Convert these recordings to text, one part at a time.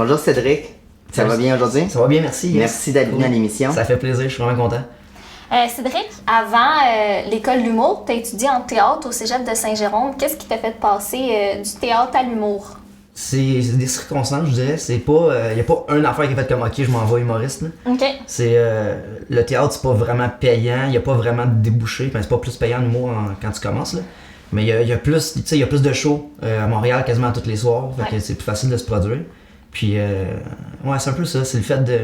Bonjour Cédric, ça va bien aujourd'hui? Ça va bien, merci. Merci d'être venu à l'émission. Ça fait plaisir, je suis vraiment content. Cédric, avant l'école d'humour, tu as étudié en théâtre au Cégep de Saint-Jérôme. Qu'est-ce qui t'a fait passer du théâtre à l'humour? C'est des circonstances, je dirais. C'est pas, y a pas une affaire qui est faite comme OK, je m'en vais humoriste. Là. OK. C'est le théâtre, c'est pas vraiment payant, il y a pas vraiment de débouché. Enfin, c'est pas plus payant en humour quand tu commences là. Mais il y a plus, tu sais, il y a plus de shows à Montréal quasiment tous les soirs, fait que c'est plus facile de se produire. Puis ouais, c'est un peu ça, c'est le fait de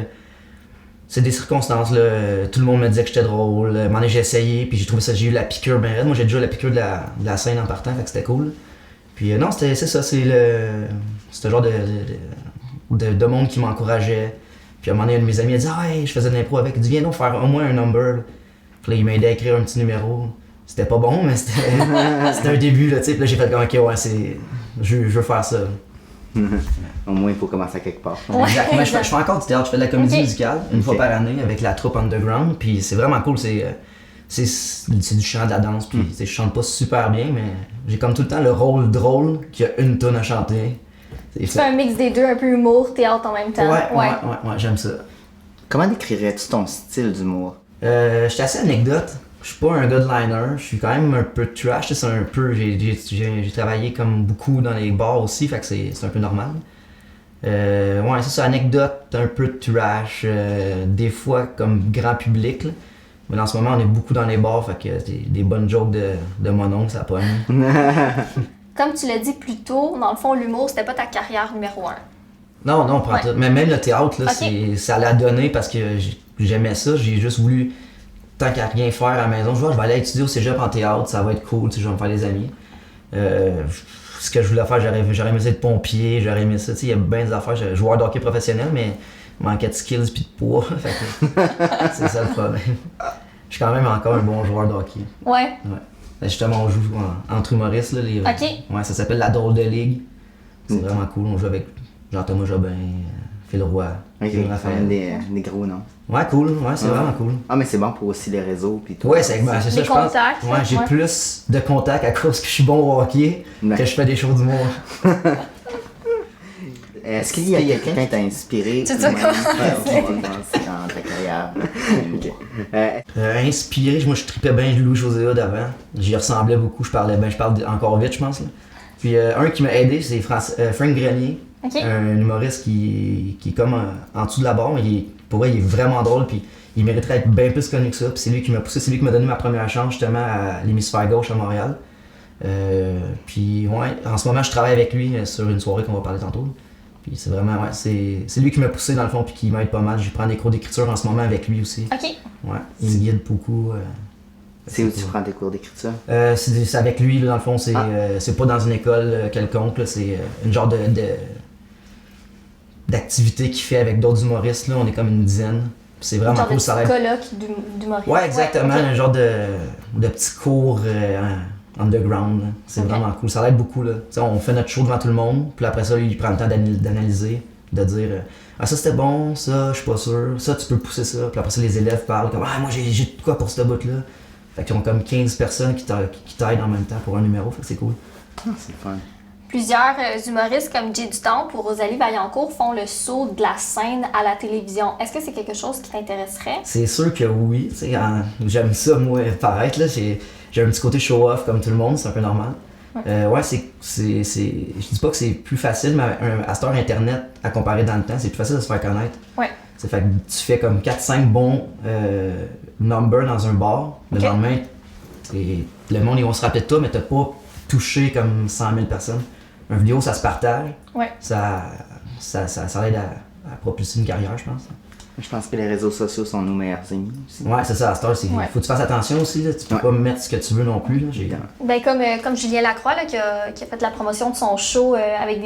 c'est des circonstances là, tout le monde me disait que j'étais drôle, un moment donné, j'ai essayé, puis j'ai trouvé ça, j'ai eu la piqûre bien raide. Moi j'ai déjà la piqûre de la scène en partant, fait que c'était cool. Puis non, c'est ça, c'est le genre de monde qui m'encourageait. Puis à un moment donné, un de mes amis a dit « Ah, hey, je faisais de l'impro avec, il dit viens donc faire au moins un number. » Puis là, il m'a aidé à écrire un petit numéro. C'était pas bon, mais c'était un début, là, tu sais. Puis là, j'ai fait comme « Ok, ouais, je veux faire ça. » Au moins, il faut commencer à quelque part. Ouais. Exactement. Je fais encore du théâtre, je fais de la comédie musicale une fois Ok. par année avec la troupe Underground. Puis c'est vraiment cool, c'est du chant, de la danse. Puis tu sais, je chante pas super bien, mais j'ai comme tout le temps le rôle drôle qui a une tonne à chanter. Tu fais un mix des deux, un peu humour, théâtre en même temps. Ouais, j'aime ça. Comment décrirais-tu ton style d'humour? Je suis assez anecdote. Je suis pas un gars de liner. Je suis quand même un peu trash. C'est un peu. J'ai travaillé comme beaucoup dans les bars aussi, fait que c'est un peu normal. Ouais, c'est ça, anecdote, un peu de trash. Des fois comme grand public. Là. Mais en ce moment, on est beaucoup dans les bars, fait que des bonnes jokes de mon oncle, ça pogne. Comme tu l'as dit plus tôt, dans le fond, l'humour, c'était pas ta carrière numéro 1. Non, pas tout. Mais même le théâtre, là, Ok. ça l'a donné parce que j'aimais ça. J'ai juste voulu, tant qu'à rien faire à la maison, je vais aller étudier au cégep en théâtre, ça va être cool, je vais me faire des amis. Ce que je voulais faire, j'aurais aimé ça être pompier, j'aurais aimé ça. Il y a bien des affaires, joueur de hockey professionnel, mais manquait de skills puis de poids. Fait que c'est ça le problème. Je suis quand même encore un bon joueur de hockey. Ouais. Ben, justement, on joue entre humoristes. Là, Ok. Ouais, ça s'appelle la Drôle de Ligue. C'est vraiment cool. On joue avec Jean-Thomas Jobin, Phil Roy, Ok, Phil quand Raphaël. même des gros noms. Ouais, cool. Ouais, c'est vraiment cool. Ah, mais c'est bon pour aussi les réseaux puis tout. Ouais, c'est ça, Les je pense. contacts, Ouais, j'ai ouais. plus de contacts à cause que je suis bon au hockey Ouais. que je fais des shows d'humour. Est-ce qu'il y a quelqu'un qui t'a inspiré? Tu sais quoi? Dans ta carrière. Ok. Inspiré, moi je tripais bien Louis-José Hood avant. J'y ressemblais beaucoup, je parle encore vite, je pense. Là. Puis un qui m'a aidé, c'est Frank Grenier, Ok. un humoriste qui est comme en dessous de la barre, mais pour vrai, il est vraiment drôle, puis il mériterait d'être bien plus connu que ça. Puis c'est lui qui m'a poussé, c'est lui qui m'a donné ma première chance justement à l'hémisphère gauche à Montréal. Puis ouais, en ce moment je travaille avec lui sur une soirée qu'on va parler tantôt. Puis c'est vraiment, ouais, c'est lui qui m'a poussé dans le fond, puis qui m'aide pas mal. Je prends des cours d'écriture en ce moment avec lui aussi. Ok. Ouais, il me guide beaucoup. C'est où tu prends tes cours d'écriture? C'est avec lui, là, dans le fond, c'est pas dans une école quelconque, là, c'est une genre d'activité qu'il fait avec d'autres humoristes, là, on est comme une dizaine. Puis c'est vraiment Genre cool, de ça a petit l'air. colloque d'humoriste. Ouais, exactement, ok. un genre de petit cours underground, là. C'est Ok. vraiment cool, ça l'aide beaucoup, là. T'sais, on fait notre show devant tout le monde, puis après ça, lui, il prend le temps d'analyser, de dire ah ça c'était bon, ça je suis pas sûr, ça tu peux pousser ça, puis après ça les élèves parlent comme ah moi j'ai de quoi pour ce bout là. Fait qu'ils ont comme 15 personnes qui t'aident en même temps pour un numéro, fait que c'est cool. Ah, c'est le fun. Plusieurs humoristes comme Jay Dutemps ou Rosalie Vaillancourt font le saut de la scène à la télévision. Est-ce que c'est quelque chose qui t'intéresserait? C'est sûr que oui, tu sais, j'aime ça moi paraître là, j'ai un petit côté show-off comme tout le monde, c'est un peu normal. Ouais, je dis pas que c'est plus facile, mais à cette heure internet, à comparer dans le temps, c'est plus facile de se faire connaître. Ouais. C'est fait que tu fais comme 4-5 bons numbers dans un bar, le Ok. lendemain, le monde ils vont se rappeler de toi, mais t'as pas touché comme 100 000 personnes. Une vidéo, ça se partage, Ouais. ça aide à propulser une carrière, je pense. Je pense que les réseaux sociaux sont nos meilleurs amis aussi. Ouais, c'est ça, à cette heure, Ouais. faut que tu fasses attention aussi, là. Tu peux Ouais. pas mettre ce que tu veux non plus. Là. Ben comme Julien Lacroix là, qui a fait la promotion de son show avec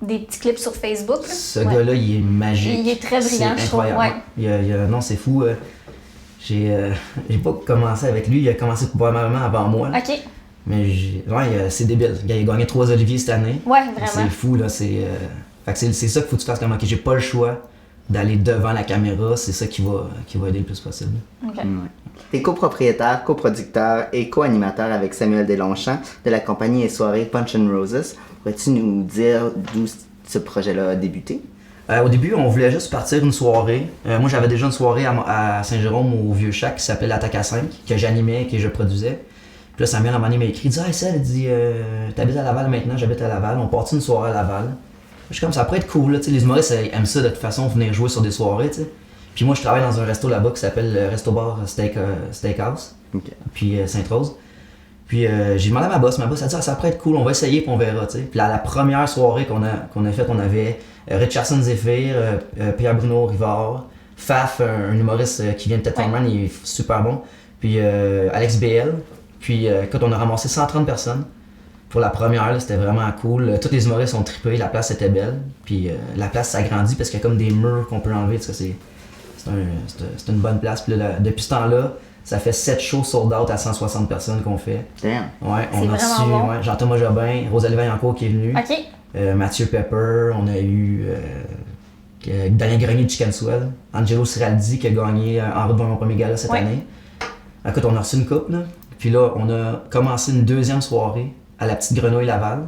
des petits clips sur Facebook. Là. Ce Ouais. gars-là, il est magique. Il est très brillant, C'est je trouve. incroyable. Ouais. Non, c'est fou. J'ai pas commencé avec lui, il a commencé probablement avant moi. Là. Ok. Mais c'est débile. Il a gagné 3 Olivier cette année. Ouais, C'est vraiment. fou, là. Fait que c'est ça qu'il faut que tu fasses comme, ok, j'ai pas le choix d'aller devant la caméra, c'est ça qui va aider le plus possible. Ok. Ouais. T'es copropriétaire, coproducteur et co-animateur avec Samuel Deslongchamps de la compagnie et soirée Punch and Roses. Pourrais-tu nous dire d'où ce projet-là a débuté? Au début, on voulait juste partir une soirée. Moi, j'avais déjà une soirée à Saint-Jérôme au Vieux-Chac qui s'appelait l'Attaque à 5, que j'animais, que je produisais. Puis là, Samuel, à un moment donné, m'a écrit, il dit « Hey, Sel, t'habites à Laval maintenant, j'habite à Laval, on part une soirée à Laval. » Je suis comme, ça pourrait être cool, là, les humoristes aiment ça de toute façon, venir jouer sur des soirées, tu sais. Puis moi, je travaille dans un resto là-bas qui s'appelle le Resto Bar Steakhouse, puis Sainte-Rose. Puis j'ai demandé à ma boss a dit, ça pourrait être cool, on va essayer puis on verra, tu sais. Puis la première soirée qu'on a faite, on avait Richardson Zephyr, Pierre-Bruno Rivard, Faf, un humoriste qui vient de Tetfangman, il est super bon, puis Alex BL. Puis écoute, on a ramassé 130 personnes. Pour la première, là, c'était vraiment cool. Tous les humoristes ont trippé, la place était belle. Puis la place s'agrandit parce qu'il y a comme des murs qu'on peut enlever, tu sais, c'est une bonne place. Puis là, depuis ce temps-là, ça fait 7 shows sold out à 160 personnes qu'on fait. Damn. Ouais, on C'est a reçu vraiment bon. Jean-Thomas Jobin, Rosalie Vaillancourt qui est venue, OK. Mathieu Pepper, on a eu Daniel Grenier de Chicken Swell, Angelo Ciraldi qui a gagné en route vers mon premier gala cette année. Écoute, on a reçu une coupe, là. Puis là, on a commencé une deuxième soirée à la Petite Grenouille Laval.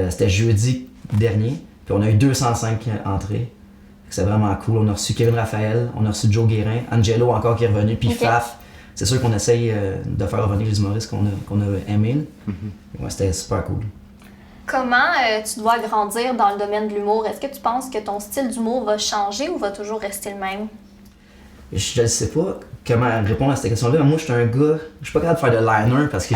C'était jeudi dernier. Puis on a eu 205 entrées. C'est vraiment cool. On a reçu Kevin Raphaël, on a reçu Joe Guérin, Angelo encore qui est revenu, puis Faf. C'est sûr qu'on essaye de faire revenir les humoristes qu'on a aimés. Ouais, c'était super cool. Comment tu dois grandir dans le domaine de l'humour? Est-ce que tu penses que ton style d'humour va changer ou va toujours rester le même? Je ne sais pas comment répondre à cette question-là. Moi, je suis un gars, je suis pas capable de faire de liner parce que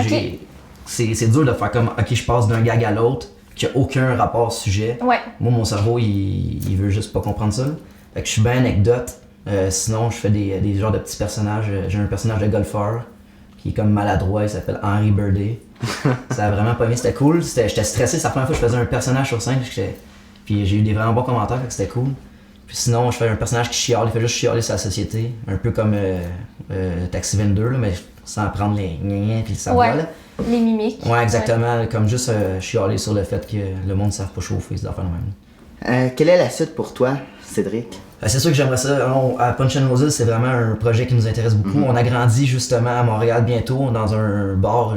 c'est dur de faire comme, ok, je passe d'un gag à l'autre, qui a aucun rapport au sujet. Ouais. Moi, mon cerveau, il veut juste pas comprendre ça. Fait que je suis bien anecdote. Sinon, je fais des genres de petits personnages. J'ai un personnage de golfeur qui est comme maladroit, il s'appelle Henry Birdie. Ça a vraiment pas mis, c'était cool. J'étais stressé, c'est la première fois que je faisais un personnage sur scène. Puis j'ai eu des vraiment bons commentaires, fait que c'était cool. Puis sinon, je fais un personnage qui chiale, il fait juste chialer sur la société. Un peu comme Taxi 22, là, mais sans prendre les gna puis le savoir. Ouais. Les mimiques. Ouais, exactement. Ouais. Comme juste chialer sur le fait que le monde ne savent pas chauffer, c'est d'affaires de même. Quelle est la suite pour toi, Cédric? C'est sûr que j'aimerais ça. À Punch and Roses, c'est vraiment un projet qui nous intéresse beaucoup. On agrandit justement à Montréal bientôt dans un bar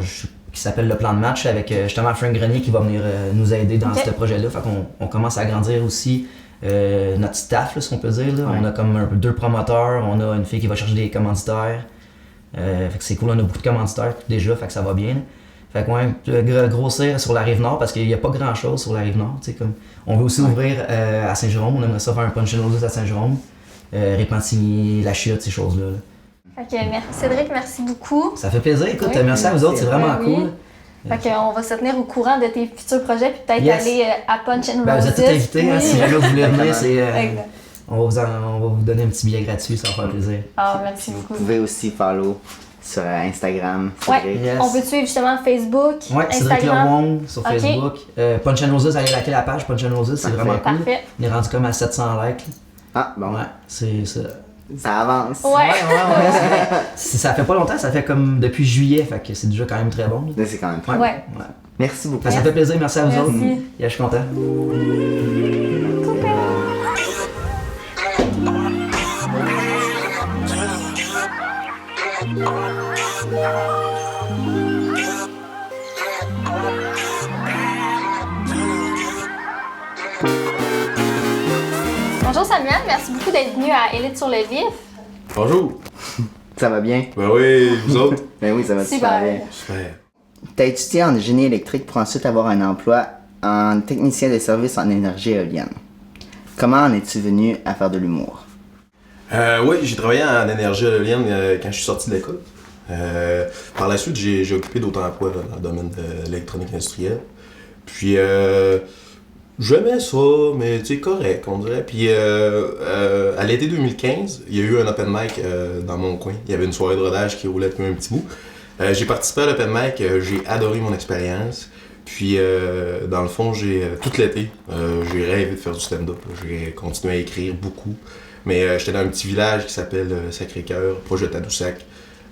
qui s'appelle Le Plan de Match avec justement Frank Grenier qui va venir nous aider dans ce projet-là. Fait qu'on commence à agrandir aussi notre staff, là, si on peut dire. Là. On a comme 2 promoteurs, on a une fille qui va chercher des commanditaires. Fait que c'est cool, on a beaucoup de commanditaires déjà, fait que ça va bien. Fait que ouais, grossir sur la Rive-Nord parce qu'il n'y a pas grand-chose sur la Rive-Nord. Comme, on veut aussi ouvrir à Saint-Jérôme, on aimerait ça faire un Punch and Roses à Saint-Jérôme, Répentigny, La Chute, ces choses-là. Ok, Cédric, merci beaucoup. Ça fait plaisir, écoute, Oui, merci à vous autres, c'est vraiment cool. Fait qu'on va se tenir au courant de tes futurs projets puis peut-être aller à Punch and Roses. Vous êtes tous invités, hein, si jamais vous voulez venir, Exact. on va vous donner un petit billet gratuit, ça va faire plaisir. Ah, merci beaucoup. Vous pouvez aussi follow sur Instagram, Ouais, Cédric. Yes. on peut te suivre justement Facebook, Ouais, Cédric Instagram. Lewong sur Facebook. Punch and Roses, allez liker la page Punch and Roses, c'est vraiment cool. Parfait. On est rendu comme à 700 likes. Ah, bon, Ouais, c'est ça. ça avance. Ouais. Ça fait pas longtemps, ça fait comme depuis juillet, fait que c'est déjà quand même très bon. Là. Là, c'est quand même fun. Ouais. Merci beaucoup. Ça fait plaisir, merci à vous autres. Merci. Yeah, je suis content. Bonjour Samuel, merci beaucoup d'être venu à Élite sur le vif. Bonjour! Ça va bien? Ben oui, vous autres? Ben oui, ça va super Super. bien. Super. T'as étudié en génie électrique pour ensuite avoir un emploi en technicien de service en énergie éolienne. Comment en es-tu venu à faire de l'humour? Oui, j'ai travaillé en énergie éolienne quand je suis sorti de l'école. Par la suite, j'ai occupé d'autres emplois là, dans le domaine de l'électronique industrielle. Puis, j'aimais ça, mais tu sais, correct, on dirait. Puis, à l'été 2015, il y a eu un open mic dans mon coin. Il y avait une soirée de rodage qui roulait depuis un petit bout. J'ai participé à l'open mic, j'ai adoré mon expérience. Puis, dans le fond, tout l'été, j'ai rêvé de faire du stand-up. J'ai continué à écrire beaucoup. Mais j'étais dans un petit village qui s'appelle Sacré-Cœur, proche de Tadoussac.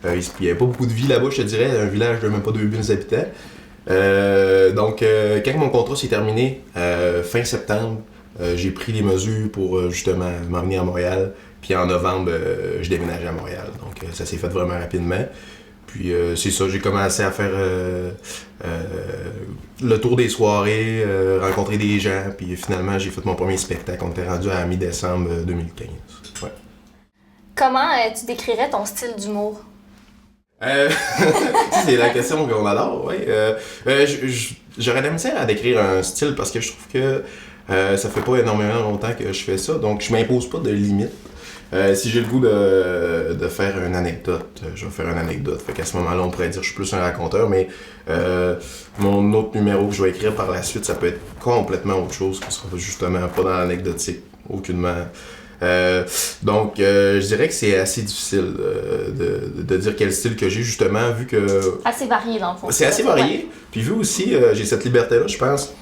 Il n'y avait pas beaucoup de vie là-bas, je te dirais. Un village de même pas 2000 habitants. Donc, quand mon contrat s'est terminé, fin septembre, j'ai pris les mesures pour justement m'en venir à Montréal. Puis en novembre, je déménageais à Montréal. Donc, ça s'est fait vraiment rapidement. Puis c'est ça, j'ai commencé à faire le tour des soirées, rencontrer des gens, puis finalement j'ai fait mon premier spectacle. On était rendu à mi-décembre 2015. Ouais. Comment tu décrirais ton style d'humour? C'est la question qu'on adore, oui. J'aurais de la misère à décrire un style parce que je trouve que ça fait pas énormément longtemps que je fais ça, donc je m'impose pas de limite. Si j'ai le goût de faire une anecdote, je vais faire une anecdote. Fait qu'à ce moment-là, on pourrait dire que je suis plus un raconteur, mais mon autre numéro que je vais écrire par la suite, ça peut être complètement autre chose, qui sera justement pas dans l'anecdotique, aucunement. Donc, je dirais que c'est assez difficile de dire quel style que j'ai, justement, vu que... Assez varié, dans le fond. C'est assez varié, puis vu aussi, j'ai cette liberté-là, je pense,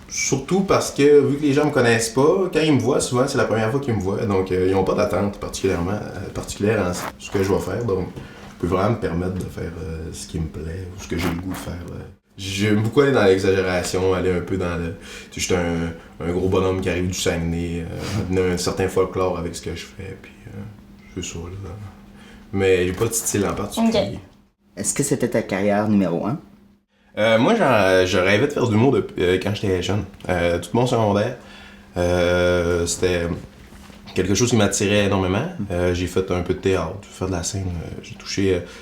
surtout parce que, vu que les gens me connaissent pas, quand ils me voient, souvent, c'est la première fois qu'ils me voient. Donc, ils n'ont pas d'attente particulière en ce que je vais faire. Donc, je peux vraiment me permettre de faire ce qui me plaît ou ce que j'ai le goût de faire. J'aime beaucoup aller dans l'exagération, aller un peu dans le... Tu sais, je suis un gros bonhomme qui arrive du Saguenay, un certain folklore avec ce que je fais, puis c'est ça, là. Mais j'ai pas de style en particulier. Okay. Est-ce que c'était ta carrière numéro 1? Moi, je rêvais de faire du humour quand j'étais jeune. Tout mon secondaire, c'était quelque chose qui m'attirait énormément. J'ai fait un peu de théâtre, j'ai fait de la scène.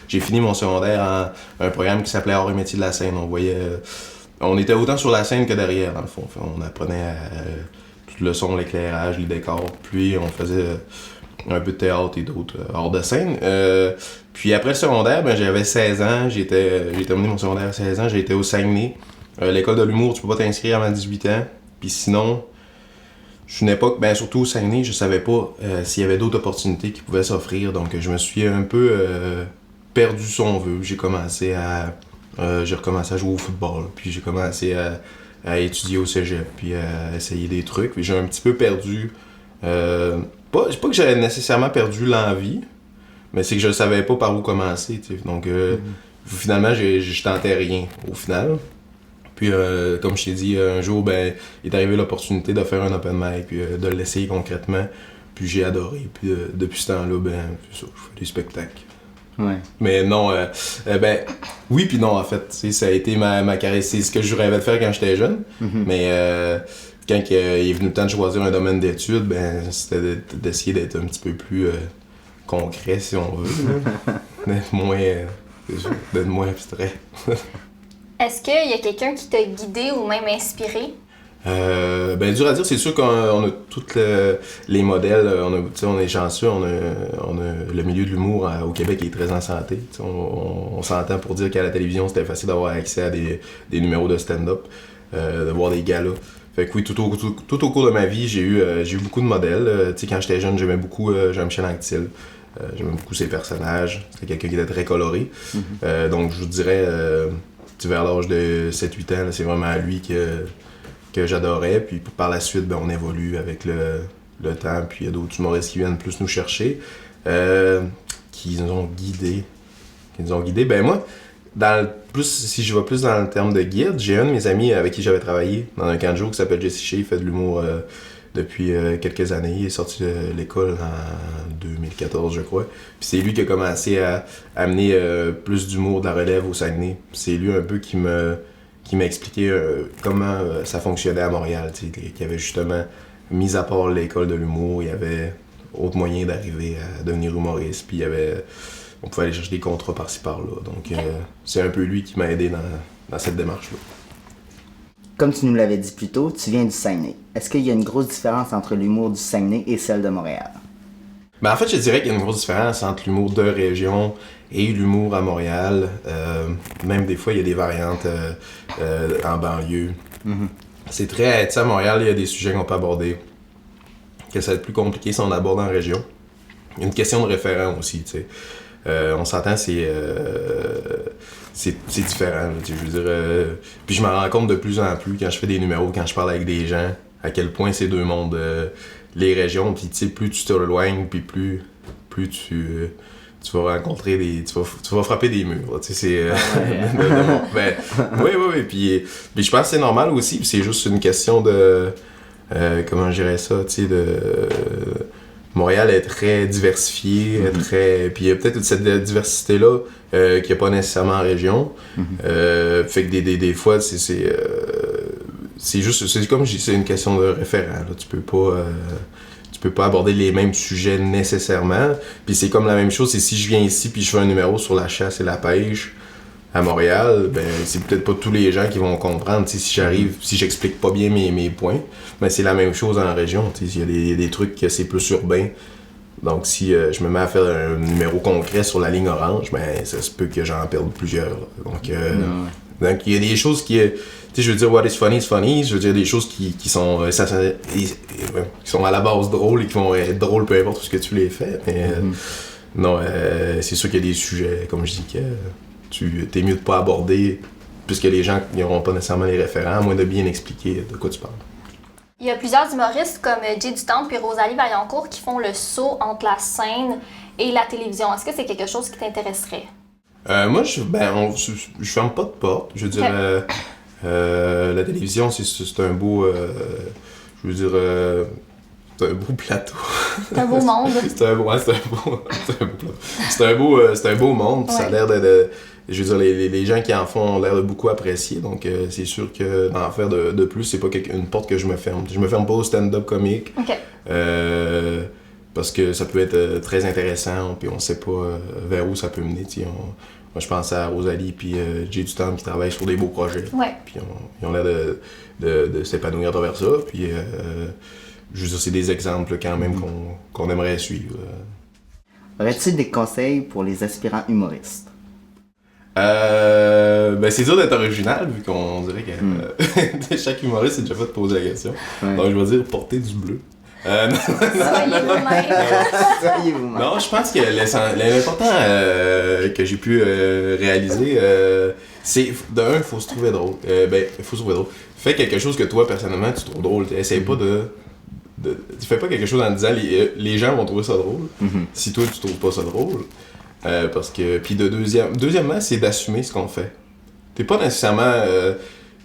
J'ai fini mon secondaire en un programme qui s'appelait Arts et métiers de la scène. On était autant sur la scène que derrière, dans le fond. On apprenait tout le son, l'éclairage, les décors. Puis on faisait un peu de théâtre et d'autres hors de scène. Puis après le secondaire, j'avais 16 ans, j'ai terminé mon secondaire à 16 ans, j'ai été au Saguenay. L'école de l'humour, tu peux pas t'inscrire avant 18 ans. Puis sinon, je suis une époque, surtout au Saguenay, je savais pas s'il y avait d'autres opportunités qui pouvaient s'offrir. Donc je me suis un peu perdu si on veut. J'ai recommencé à jouer au football, puis j'ai commencé à étudier au cégep, puis à essayer des trucs. Puis j'ai un petit peu perdu... pas que j'avais nécessairement perdu l'envie, mais c'est que je savais pas par où commencer, tu sais. Donc, finalement, je tentais rien, au final. Puis, comme je t'ai dit, un jour, il est arrivé l'opportunité de faire un open mic, puis de l'essayer concrètement. Puis j'ai adoré. Puis depuis ce temps-là, c'est ça, je fais des spectacles. Ouais. Mais non, oui puis non, en fait. Tu sais, ça a été ma carrière. C'est ce que je rêvais de faire quand j'étais jeune. Mm-hmm. Mais quand il est venu le temps de choisir un domaine d'études, c'était d'essayer d'être un petit peu plus concret, si on veut. D'être moins abstrait. Est-ce qu'il y a quelqu'un qui t'a guidé ou même inspiré? Dur à dire, c'est sûr qu'on a tous les modèles, on est chanceux, on a le milieu de l'humour au Québec qui est très en santé. On s'entend pour dire qu'à la télévision, c'était facile d'avoir accès à des numéros de stand-up, de voir des galas. Fait que oui, tout au cours de ma vie, j'ai eu beaucoup de modèles. Quand j'étais jeune, j'aimais beaucoup Jean-Michel Anctil. J'aimais beaucoup ses personnages. C'était quelqu'un qui était très coloré. Mm-hmm. Donc je vous dirais, vers l'âge de 7-8 ans, là, c'est vraiment lui que j'adorais. Puis par la suite, on évolue avec le temps. Puis il y a d'autres humoristes qui viennent plus nous chercher, qui nous ont guidés. Moi, si je vais plus dans le terme de guide, j'ai un de mes amis avec qui j'avais travaillé dans un camp de jour qui s'appelle Jesse Shea. Il fait de l'humour depuis quelques années. Il est sorti de l'école en 2014, je crois. Puis c'est lui qui a commencé à amener plus d'humour de la relève au Saguenay. C'est lui un peu qui m'a expliqué comment ça fonctionnait à Montréal. Qu'il y avait justement, mis à part l'école de l'humour, il y avait autre moyen d'arriver à devenir humoriste. Puis on pouvait aller chercher des contrats par-ci par-là. Donc c'est un peu lui qui m'a aidé dans cette démarche-là. Comme tu nous l'avais dit plus tôt, tu viens du Saguenay. Est-ce qu'il y a une grosse différence entre l'humour du Saguenay et celle de Montréal? En fait, je dirais qu'il y a une grosse différence entre l'humour de région et l'humour à Montréal. Même des fois, il y a des variantes en banlieue. Mm-hmm. C'est très... Tu sais, à Montréal, il y a des sujets qu'on peut aborder que ça va être plus compliqué si on aborde en région. Il y a une question de référent aussi, tu sais. On s'entend, c'est différent, là, je veux dire. Puis je m'en rends compte de plus en plus quand je fais des numéros, quand je parle avec des gens, à quel point c'est deux mondes, les régions. Puis tu sais, plus tu t'éloignes, puis plus tu vas rencontrer tu vas frapper des murs. Tu sais, c'est oui. Puis je pense que c'est normal aussi. Puis c'est juste une question de comment je dirais ça, tu sais, de Montréal est très diversifié, puis il y a peut-être cette diversité-là qu'il n'y a pas nécessairement en région. Fait que des fois, c'est juste, c'est comme je dis, c'est une question de référent. Là. Tu peux pas aborder les mêmes sujets nécessairement. Puis c'est comme la même chose, c'est si je viens ici puis je fais un numéro sur la chasse et la pêche à Montréal, ben c'est peut-être pas tous les gens qui vont comprendre. T'sais, si j'explique pas bien mes points, ben c'est la même chose en région. Il y a des trucs que c'est plus urbain. Donc si je me mets à faire un numéro concret sur la ligne orange, ben ça se peut que j'en perde plusieurs. Donc il y a des choses qui je veux dire, what is funny is funny. Je veux dire, des choses qui sont qui sont à la base drôles et qui vont être drôles peu importe ce que tu les fais. Mais non, c'est sûr qu'il y a des sujets, comme je dis, que t'es mieux de pas aborder, puisque les gens n'auront pas nécessairement les référents, à moins de bien expliquer de quoi tu parles. Il y a plusieurs humoristes comme Jay Dutemps et Rosalie Vaillancourt qui font le saut entre la scène et la télévision. Est-ce que c'est quelque chose qui t'intéresserait? Moi, je ferme pas de porte. Je veux dire, la télévision, c'est un beau... je veux dire... c'est un beau plateau. C'est un beau monde. C'est un beau monde. Ouais. Ça a l'air de je veux dire, les gens qui en font ont l'air de beaucoup apprécier. Donc, c'est sûr que d'en faire de plus, c'est pas une porte que je me ferme. Je me ferme pas au stand-up comique. Parce que ça peut être très intéressant. Puis on sait pas vers où ça peut mener. Moi, je pense à Rosalie puis Jay Dutemps qui travaillent sur des beaux projets. Ouais. Puis ils ont l'air de s'épanouir à travers ça. Puis... je veux dire, c'est des exemples quand même qu'on aimerait suivre. Aurais-tu des conseils pour les aspirants humoristes? Ben c'est dur d'être original vu qu'on dirait que chaque humoriste s'est déjà fait poser la question. Ouais. Donc je vais dire porter du bleu. Soyez vous-même. Non, je pense que l'important que j'ai pu réaliser, c'est d'un, il faut se trouver drôle. Il faut se trouver drôle. Fais quelque chose que toi personnellement tu trouves drôle. Essaye pas tu fais pas quelque chose en disant les gens vont trouver ça drôle si toi tu trouves pas ça drôle. Parce que puis deuxièmement, c'est d'assumer ce qu'on fait. T'es pas nécessairement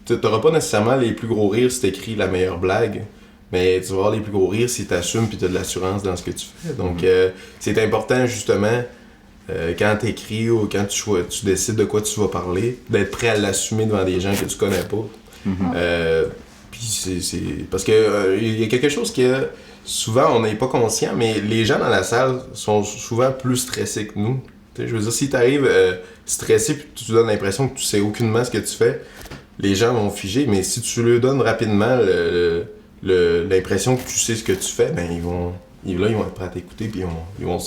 t'auras pas nécessairement les plus gros rires si t'écris la meilleure blague, mais tu vas avoir les plus gros rires si t'assumes puis t'as de l'assurance dans ce que tu fais. Donc c'est important justement quand t'écris ou quand tu décides de quoi tu vas parler, d'être prêt à l'assumer devant des gens que tu connais pas. Puis c'est parce que il y a quelque chose que souvent on n'est pas conscient, mais les gens dans la salle sont souvent plus stressés que nous. T'sais, je veux dire, si t'arrives stressé puis tu donnes l'impression que tu sais aucunement ce que tu fais, les gens vont figer, mais si tu leur donnes rapidement l'impression que tu sais ce que tu fais, ben ils vont être prêts à t'écouter puis ils vont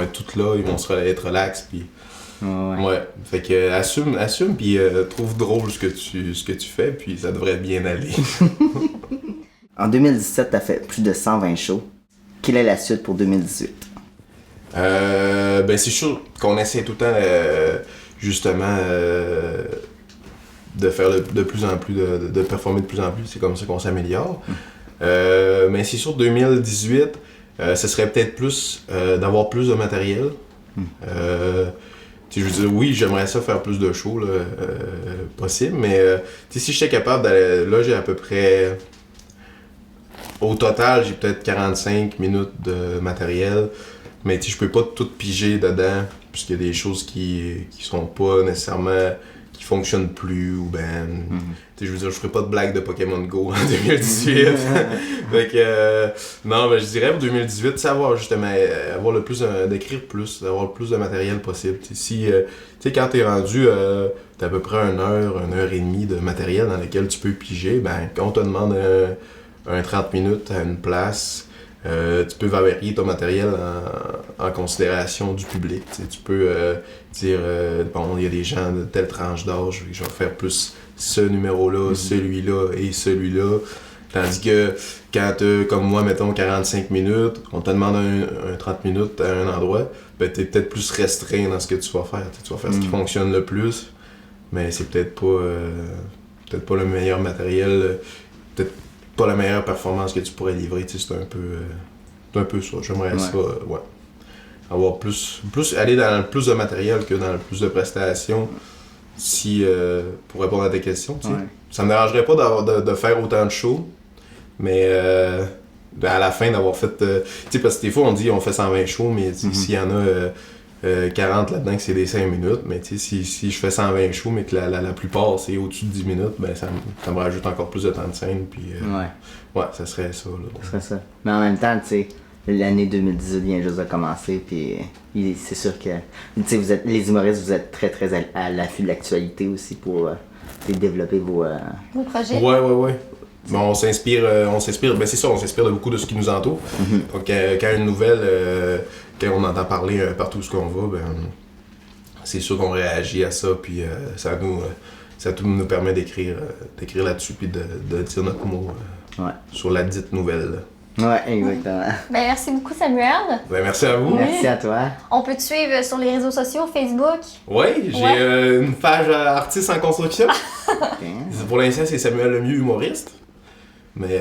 être tous là, ils vont être relax puis ouais. Fait que assume puis trouve drôle ce que tu fais puis ça devrait bien aller. En 2017, t'as fait plus de 120 shows. Quelle est la suite pour 2018? Ben c'est sûr qu'on essaie tout le temps justement de faire de plus en plus, de performer de plus en plus. C'est comme ça qu'on s'améliore. Mais c'est sûr 2018, ce serait peut-être plus d'avoir plus de matériel. Je veux dire, oui, j'aimerais ça faire plus de shows là, possible, mais si j'étais capable d'aller. Là, j'ai à peu près. Au total, j'ai peut-être 45 minutes de matériel, mais je peux pas tout piger dedans, puisqu'il y a des choses qui sont pas nécessairement. Qui fonctionnent plus, ou ben. Je veux dire, je ferai pas de blague de Pokémon Go en 2018. Fait que. Non, ben je dirais pour 2018, savoir justement, avoir le plus d'écrire plus, d'avoir le plus de matériel possible. Si, tu sais, quand t'es rendu, t'as à peu près 1 heure et demie de matériel dans lequel tu peux piger, ben quand on te demande un 30 minutes à une place, tu peux varier ton matériel en considération du public. Tu peux dire, bon, il y a des gens de telle tranche d'âge, je vais faire plus ce numéro-là, celui-là et celui-là. Tandis que quand comme moi, mettons 45 minutes, on te demande un 30 minutes à un endroit, ben t'es peut-être plus restreint dans ce que tu vas faire. Tu vas faire ce qui fonctionne le plus, mais c'est peut-être pas le meilleur matériel, peut-être pas la meilleure performance que tu pourrais livrer. C'est un peu ça. J'aimerais ça, ouais. Avoir plus aller dans le plus de matériel que dans le plus de prestations, pour répondre à tes questions. Ouais. Ça me dérangerait pas de faire autant de shows, mais à la fin d'avoir fait... tu sais, parce que des fois, on dit on fait 120 shows, mais s'il y en a 40 là-dedans que c'est des 5 minutes, mais tu sais, si je fais 120 shows, mais que la plupart, c'est au-dessus de 10 minutes, ben ça me rajoute encore plus de temps de scène, puis... ouais, ça serait ça, là. Ça serait ça. Mais en même temps, tu sais, l'année 2018 vient juste de commencer, puis c'est sûr que, tu sais, vous êtes, les humoristes, vous êtes très, très à l'affût de l'actualité aussi pour développer vos... Vos projets? Ouais. Mais on s'inspire, ben c'est ça, on s'inspire de beaucoup de ce qui nous entoure. Donc quand une nouvelle, quand on entend parler partout où on va, ben c'est sûr qu'on réagit à ça, puis ça nous permet d'écrire là-dessus, puis de dire notre mot sur la dite nouvelle. Ouais, exactement. Ben, merci beaucoup, Samuel. Ben merci à vous. Merci à toi. On peut te suivre sur les réseaux sociaux, Facebook. Oui, j'ai une page artiste en construction. Ok. Pour l'instant, c'est Samuel Lemieux, humoriste. Mais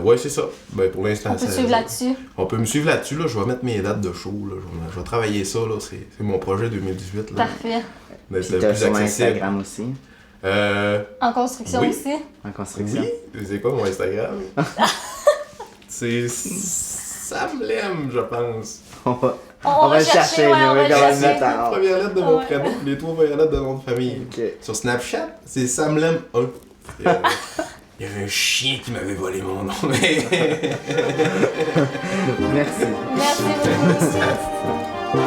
ouais, c'est ça. Ben, pour l'instant, On peut te suivre là-dessus. On peut me suivre là-dessus. Là. Je vais mettre mes dates de show. Là. Je vais travailler ça. Là. C'est mon projet 2018. Là. Parfait. Puis t'as sur Instagram aussi. En construction oui. aussi. En construction. Oui, c'est quoi mon Instagram? C'est Sam Lem, je pense. On va chercher, ouais, on va le mettre La en... première lettre de mon prénom, les 3 premières lettres de nom de famille. Ok. Sur Snapchat, c'est Sam Lem 1. Il y avait un chien qui m'avait volé mon nom, mais... Merci. Merci beaucoup.